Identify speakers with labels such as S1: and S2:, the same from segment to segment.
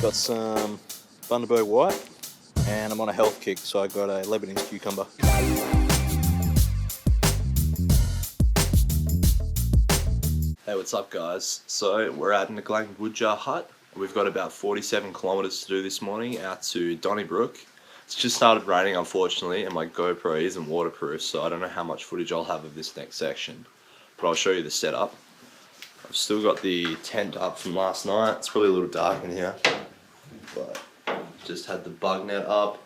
S1: Got some Bundaberg White, and I'm on a health kick, so I got a Lebanese Cucumber. Hey, what's up guys? So we're at Nglang Booja hut. We've got about 47 kilometers to do this morning out to Donnybrook. It's just started raining unfortunately, and my GoPro isn't waterproof, so I don't know how much footage I'll have of this next section, but I'll show you the setup. I've still got the tent up from last night. It's probably a little dark in here, but just had the bug net up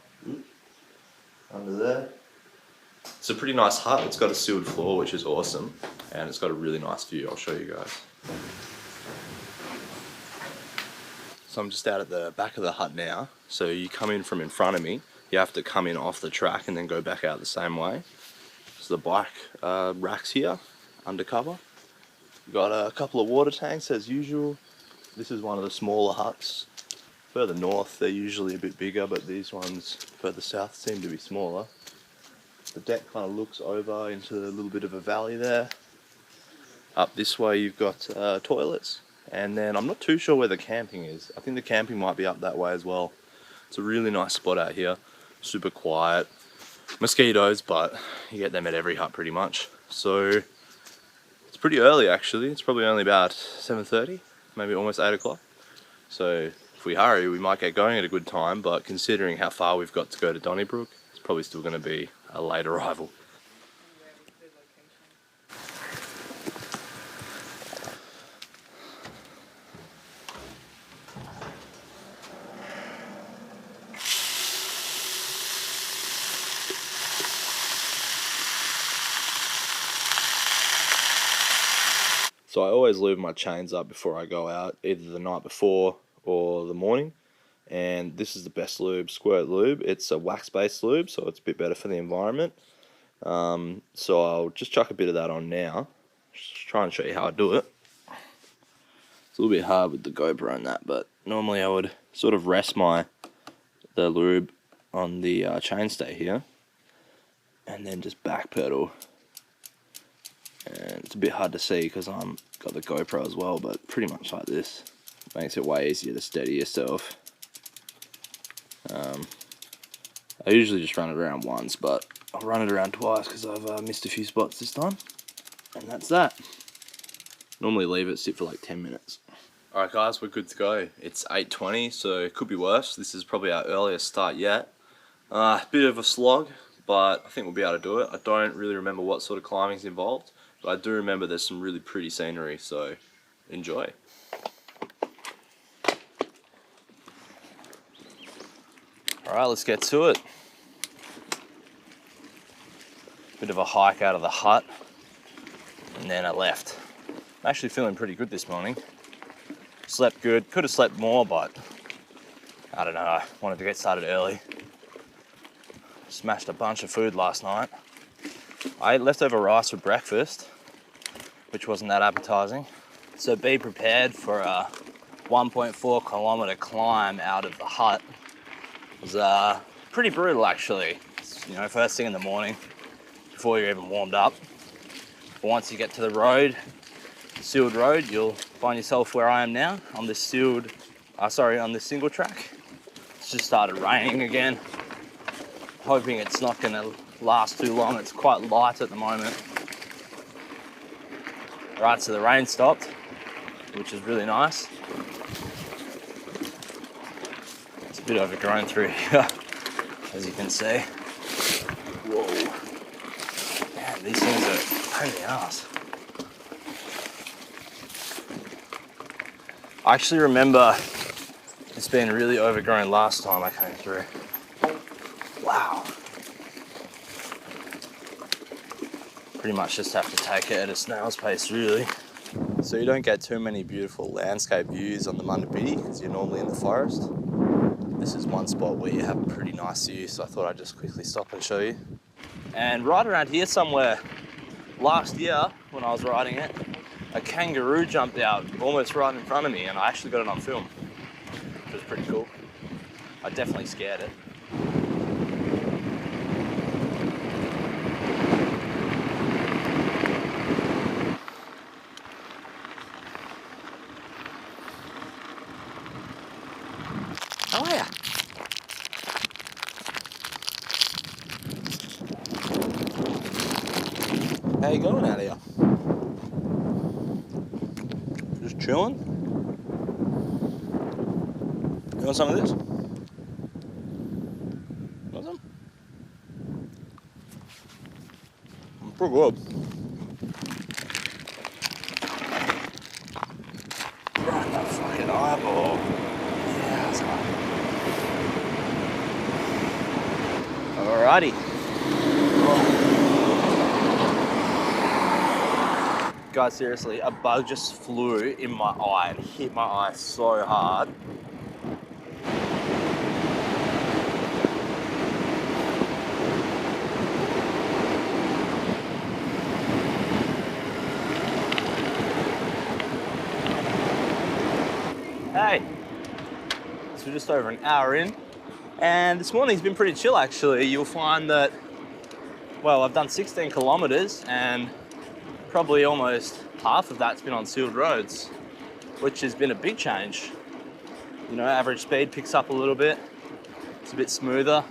S1: under there. It's a pretty nice hut. It's got a sealed floor, which is awesome, and it's got a really nice view. I'll show you guys. So I'm just out at the back of the hut now. So you come in from in front of me, you have to come in off the track and then go back out the same way. So the bike racks here, undercover. We've got a couple of water tanks as usual. This is one of the smaller huts. Further north they're usually a bit bigger, but these ones further south seem to be smaller. The deck kind of looks over into a little bit of a valley there. Up this way you've got toilets, and then I'm not too sure where the camping is. I think the camping might be up that way as well. It's a really nice spot out here, super quiet. Mosquitoes, but you get them at every hut pretty much. So it's pretty early actually. It's probably only about 7:30, maybe almost 8 o'clock. So if we hurry, we might get going at a good time, but considering how far we've got to go to Donnybrook, it's probably still going to be a late arrival. So I always lube my chains up before I go out, either the night before or the morning. And this is the best lube, Squirt Lube. It's a wax-based lube, so it's a bit better for the environment. So I'll just chuck a bit of that on now. Just try and show you how I do it. It's a little bit hard with the GoPro and that, but normally I would sort of rest the lube on the chainstay here, and then just back pedal. And it's a bit hard to see because I'm got the GoPro as well, but pretty much like this. Makes it way easier to steady yourself. I usually just run it around once, but I'll run it around twice because I've missed a few spots this time. And that's that. Normally leave it sit for like 10 minutes. Alright guys, we're good to go. It's 8:20, so it could be worse. This is probably our earliest start yet. Bit of a slog, but I think we'll be able to do it. I don't really remember what sort of climbing is involved, but I do remember there's some really pretty scenery, so enjoy. Alright, let's get to it. Bit of a hike out of the hut, and then I left. I'm actually feeling pretty good this morning. Slept good, could have slept more, but I don't know, I wanted to get started early. Smashed a bunch of food last night. I ate leftover rice for breakfast, which wasn't that appetizing. So be prepared for a 1.4 kilometer climb out of the hut. It was pretty brutal actually. It's, first thing in the morning, before you're even warmed up. But once you get to the road, sealed road, you'll find yourself where I am now on this on this single track. It's just started raining again. Hoping it's not going to last too long. It's quite light at the moment. Right, so the rain stopped, which is really nice. It's a bit overgrown through here, as you can see. Whoa. Man, these things are a pain in the ass. I actually remember this being really overgrown last time I came through. Wow. Pretty much just have to take it at a snail's pace, really. So you don't get too many beautiful landscape views on the Munda Biddi because you're normally in the forest. This is one spot where you have a pretty nice view, so I thought I'd just quickly stop and show you. And right around here somewhere, last year when I was riding it, a kangaroo jumped out almost right in front of me, and I actually got it on film, which was pretty cool. I definitely scared it. How are ya? How you going out here? Just chilling? You want some of this? Want some? Pretty good. Right, that fucking eyeball. Yeah, alrighty. Guys, seriously, a bug just flew in my eye and hit my eye so hard. Hey, so we're just over an hour in, and this morning's been pretty chill actually. You'll find that, well, I've done 16 kilometers and probably almost half of that's been on sealed roads, which has been a big change. You know, average speed picks up a little bit. It's a bit smoother.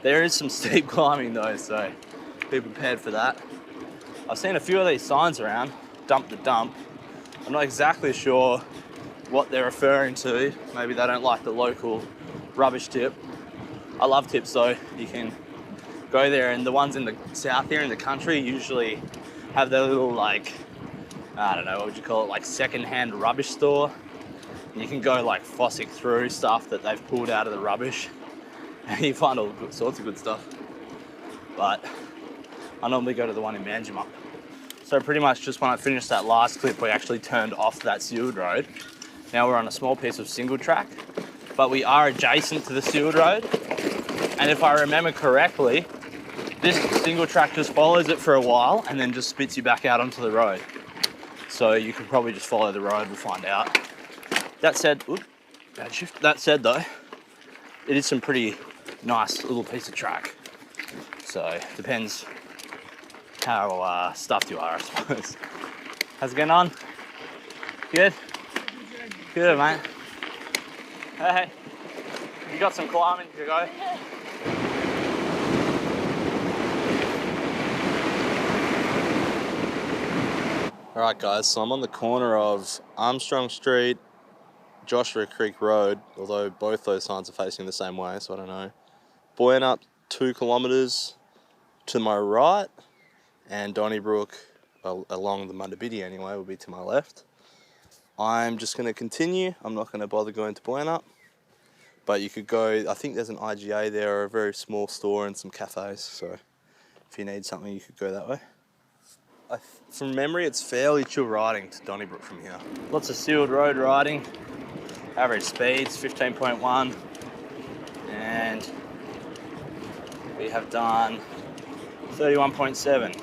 S1: There is some steep climbing though, so be prepared for that. I've seen a few of these signs around, dump the dump. I'm not exactly sure what they're referring to. Maybe they don't like the local rubbish tip. I love tips though. You can go there, and the ones in the south here in the country usually have their little, like, I don't know, what would you call it, like second-hand rubbish store. And you can go like fossick through stuff that they've pulled out of the rubbish, and you find all sorts of good stuff. But I normally go to the one in Manjimup. So pretty much just when I finished that last clip, we actually turned off that sealed road. Now we're on a small piece of single track, but we are adjacent to the sealed road. And if I remember correctly, this single track just follows it for a while and then just spits you back out onto the road. So you could probably just follow the road, we'll find out. That said, oops, bad shift. That said though, it is some pretty nice little piece of track. So depends how stuffed you are, I suppose. How's it going on? Good? Good, mate. Hey, you got some climbing to go? Alright guys, so I'm on the corner of Armstrong Street, Joshua Creek Road, although both those signs are facing the same way, so I don't know. Buoying up 2 kilometres to my right, and Donnybrook, along the Munda Biddi anyway, will be to my left. I'm just going to continue. I'm not going to bother going to Buoyant, but you could go, I think there's an IGA there, or a very small store and some cafes, so if you need something you could go that way. From memory, it's fairly chill riding to Donnybrook from here. Lots of sealed road riding, average speeds 15.1, and we have done 31.7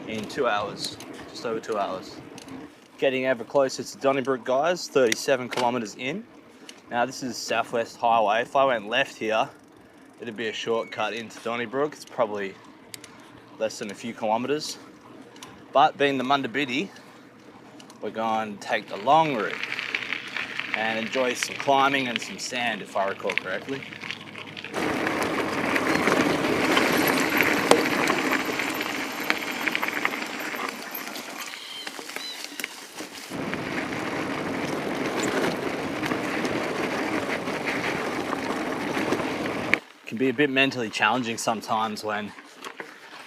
S1: in 2 hours, just over 2 hours. Getting ever closer to Donnybrook, guys, 37 kilometres in. Now this is Southwest Highway. If I went left here, it'd be a shortcut into Donnybrook. It's probably less than a few kilometres. But being the Munda Biddi, we're going to take the long route and enjoy some climbing and some sand, if I recall correctly. It can be a bit mentally challenging sometimes when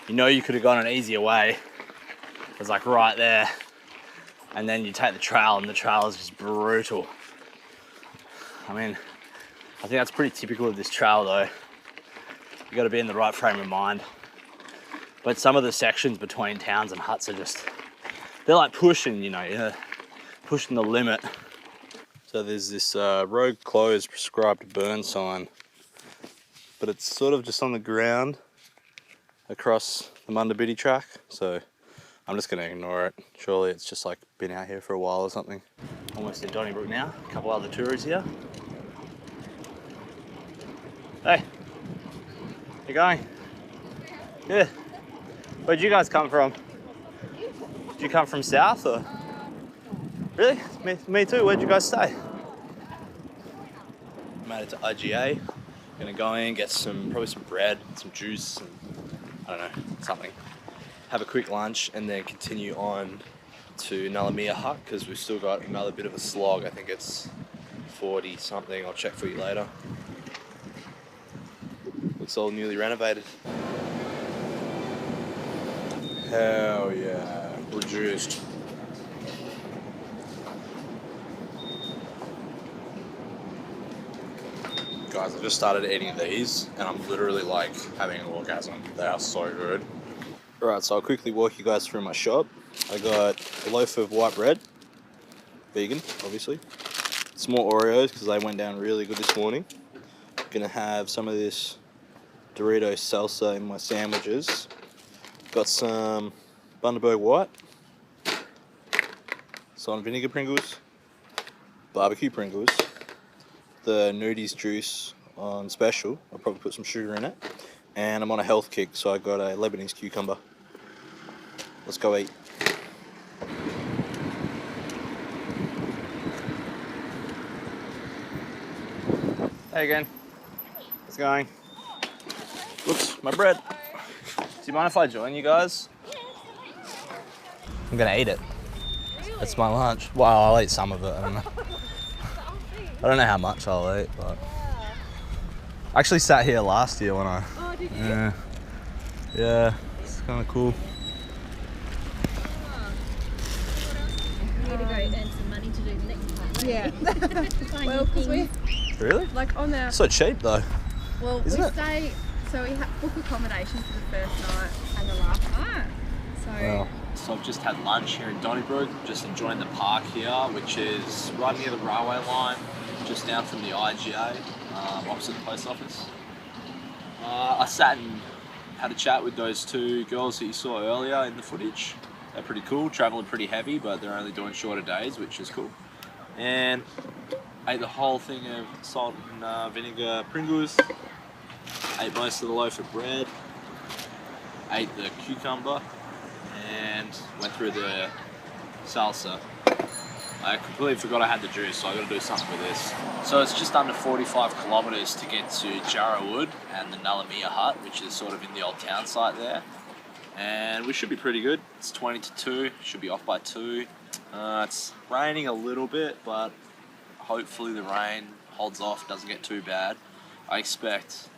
S1: you know you could have gone an easier way. It's like right there, and then you take the trail and the trail is just brutal. I mean, I think that's pretty typical of this trail though. You got to be in the right frame of mind. But some of the sections between towns and huts are just, they're like pushing, you know, you're pushing the limit. So there's this road closed prescribed burn sign, but it's sort of just on the ground across the Munda Biddi track. So I'm just going to ignore it. Surely it's just like been out here for a while or something. Almost in Donnybrook now. A couple other tourists here. Hey, you going? Good. Where'd you guys come from? Did you come from south or? Really? Me too. Where'd you guys stay? made it to IGA. Gonna go in, get probably some bread, some juice, and I don't know, something. Have a quick lunch and then continue on to Nglang Hut because we've still got another bit of a slog. I think it's 40 something. I'll check for you later. Looks all newly renovated. Hell yeah, reduced. Guys, I just started eating these and I'm literally like having an orgasm. They are so good. Alright, so I'll quickly walk you guys through my shop. I got a loaf of white bread, vegan, obviously. Some more Oreos because they went down really good this morning. Gonna have some of this Doritos salsa in my sandwiches. Got some Bundaberg white, salt and vinegar Pringles, barbecue Pringles, the nudies juice on special. I'll probably put some sugar in it. And I'm on a health kick, so I got a Lebanese cucumber. Let's go eat. Hey again. How's it going? Whoops, my bread. Do you mind if I join you guys? I'm gonna eat it. It's my lunch. Well, I'll eat some of it. I don't know. I don't know how much I'll eat, but I actually sat here last year when I.
S2: Oh, did you?
S1: Yeah, it's kind of cool.
S2: You need to go earn some money to do the next part.
S3: Yeah. Well, because we
S1: Really?
S3: like on our
S1: So cheap though.
S3: well
S1: Isn't
S3: we
S1: it?
S3: stay, so we book accommodation for the first night and the last night. So
S1: Wow. So I've just had lunch here in Donnybrook, just enjoying the park here, which is right near the railway line, just down from the IGA, opposite the post office. I sat and had a chat with those two girls that you saw earlier in the footage. They're pretty cool, traveling pretty heavy, but they're only doing shorter days, which is cool. And ate the whole thing of salt and vinegar Pringles, ate most of the loaf of bread, ate the cucumber, and went through the salsa. I completely forgot I had the juice, so I got to do something with this. So it's just under 45 kilometers to get to Jarrawood and the Nglang Hut, which is sort of in the old town site there. And we should be pretty good. It's 20 to 2, should be off by 2. It's raining a little bit, but hopefully the rain holds off, doesn't get too bad. I expect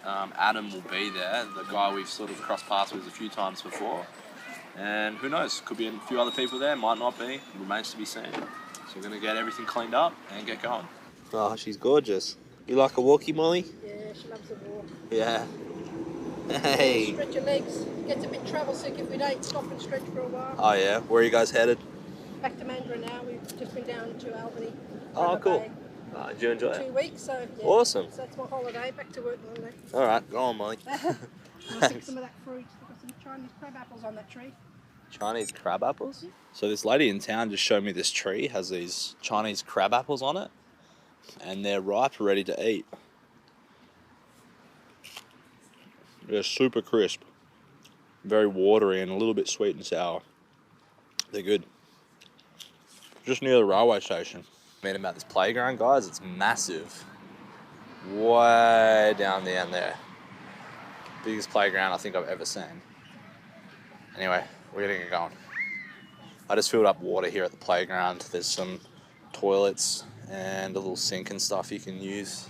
S1: Adam will be there, the guy we've sort of crossed paths with a few times before. And who knows, could be a few other people there, might not be, remains to be seen. So we're going to get everything cleaned up and get going. Oh, she's gorgeous. You like a walkie, Molly?
S2: Yeah, she loves the walk.
S1: Yeah. Hey.
S2: Stretch your legs. Gets a bit trouble sick if we don't stop and stretch for a while.
S1: Oh yeah, where are you guys headed?
S2: Back to Munda now. We've just been down to Albany.
S1: Oh, cool. Did you enjoy
S2: 2
S1: it?
S2: weeks, so yeah.
S1: Awesome.
S2: So that's my holiday. Back to work Monday.
S1: All right, go on, Molly.
S2: I'll pick some of that fruit. I've got some Chinese crab apples on that tree.
S1: Chinese crab apples? So this lady in town just showed me this tree, has these Chinese crab apples on it, and they're ripe, ready to eat. They're super crisp, very watery and a little bit sweet and sour. They're good. Just near the railway station. I mean about this playground, guys, it's massive. Way down the end there. Biggest playground I think I've ever seen. Anyway, we're gonna get going. I just filled up water here at the playground. There's some toilets and a little sink and stuff you can use.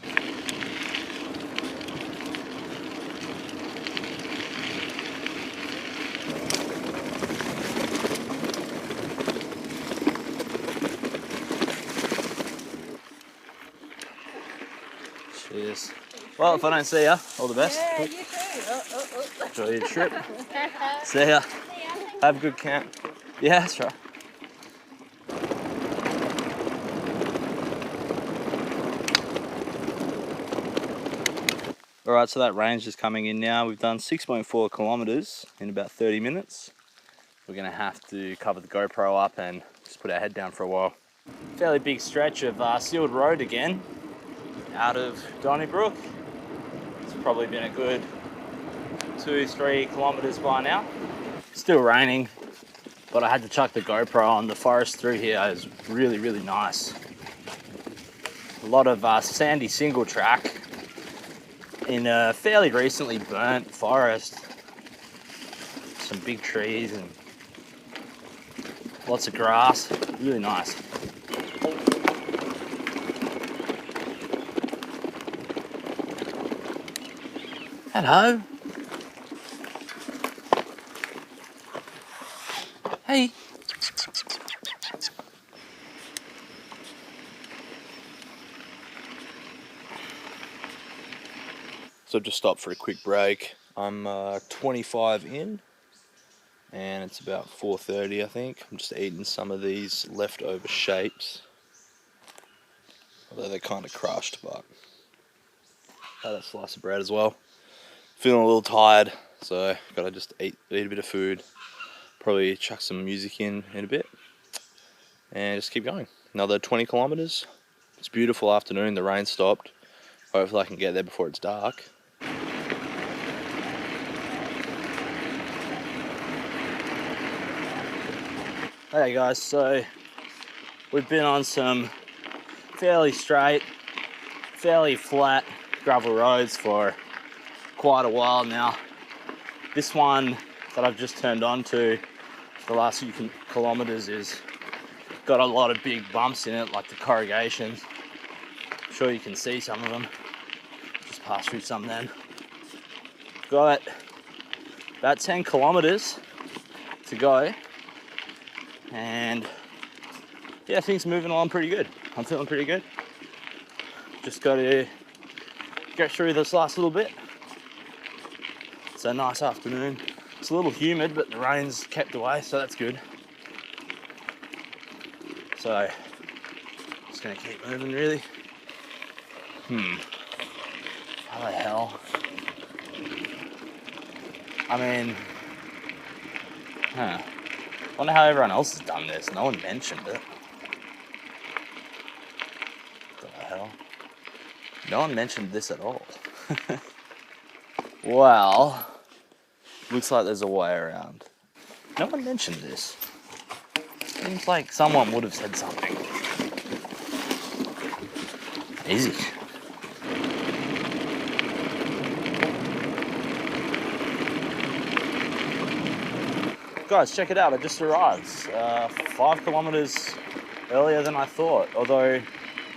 S1: Cheers. Well, if I don't see ya, all the best.
S2: Yeah, you too.
S1: Enjoy your trip. See ya. Have a good camp. Yeah, that's right. Alright, so that range is coming in now. We've done 6.4 kilometers in about 30 minutes. We're gonna have to cover the GoPro up and just put our head down for a while. Fairly big stretch of sealed road again out of Donnybrook. It's probably been a good 2-3 kilometers by now. Still raining, but I had to chuck the GoPro on. The forest through here is really, really nice.
S4: a lot of sandy single track in a fairly recently burnt forest. Some big trees and lots of grass. Really nice. Hello. Hey.
S1: So just stopped for a quick break. I'm 25 in and it's about 4:30 I think. I'm just eating some of these leftover shapes. Although they're kind of crushed, but had a slice of bread as well. Feeling a little tired, so gotta just eat a bit of food. Probably chuck some music in a bit and just keep going. Another 20 kilometers. It's a beautiful afternoon, the rain stopped. Hopefully I can get there before it's dark.
S4: Hey guys, so we've been on some fairly straight, fairly flat gravel roads for quite a while now. This one that I've just turned on to for the last few kilometers is got a lot of big bumps in it, like the corrugations. I'm sure you can see some of them. Just pass through some then. Got about 10 kilometers to go. And yeah, things are moving along pretty good. I'm feeling pretty good. Just got to get through this last little bit. It's a nice afternoon. It's a little humid, but the rain's kept away, so that's good. So, just gonna keep moving really. How the hell? I mean, I wonder how everyone else has done this. No one mentioned it. What the hell? No one mentioned this at all. Well, looks like there's a way around. No one mentioned this. Seems like someone would have said something. Easy. Guys, check it out. I just arrived 5 kilometers earlier than I thought. Although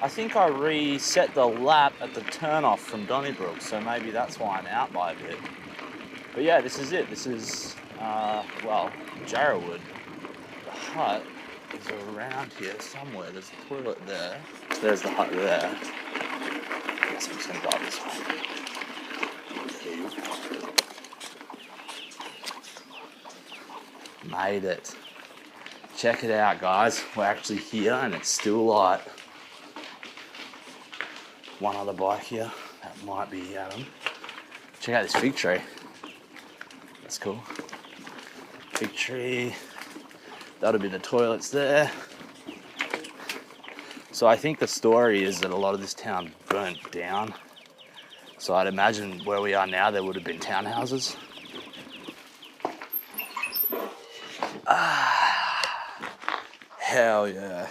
S4: I think I reset the lap at the turnoff from Donnybrook, so maybe that's why I'm out by a bit. But yeah, this is it. This is, well, Jarrawood. The hut is around here somewhere. There's a toilet there. There's the hut there. I guess I'm just going to go up this way. Made it. Check it out, guys. We're actually here and it's still light. One other bike here. That might be Adam. Check out this fig tree. That's cool. Fig tree. That'll be the toilets there. So I think the story is that a lot of this town burnt down. So I'd imagine where we are now, there would have been townhouses.
S1: Hell yeah.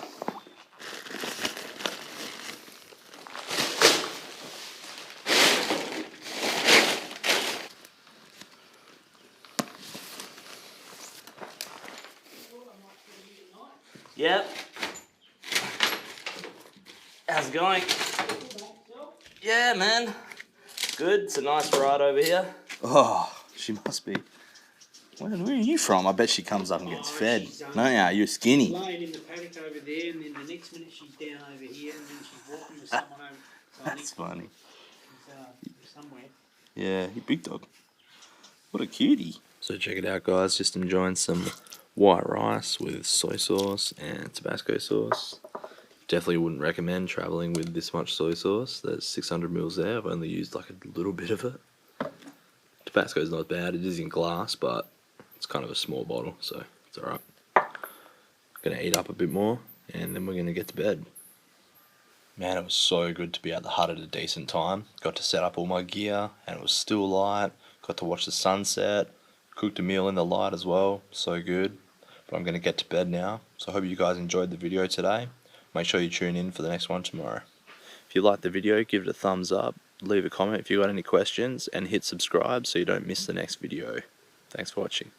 S4: Yep. How's it going? Yeah, man. Good. It's a nice ride over here.
S1: Oh, she must be. Where are you from? I bet she comes up and gets fed. No, yeah, you're skinny.
S5: Laying in the paddock over there, and then the next minute she's down over here, and then she's walking with someone over. So
S1: That's funny.
S5: She's somewhere.
S1: Yeah, you big dog. What a cutie. So check it out, guys. Just enjoying some white rice with soy sauce and Tabasco sauce. Definitely wouldn't recommend traveling with this much soy sauce. There's 600 mils there. I've only used like a little bit of it. Tabasco's not bad. It is in glass, but it's kind of a small bottle, so it's alright. Gonna eat up a bit more, and then we're gonna get to bed. Man, it was so good to be at the hut at a decent time. Got to set up all my gear, and it was still light. Got to watch the sunset. Cooked a meal in the light as well. So good. But I'm gonna get to bed now. So I hope you guys enjoyed the video today. Make sure you tune in for the next one tomorrow. If you liked the video, give it a thumbs up, leave a comment if you got any questions, and hit subscribe so you don't miss the next video. Thanks for watching.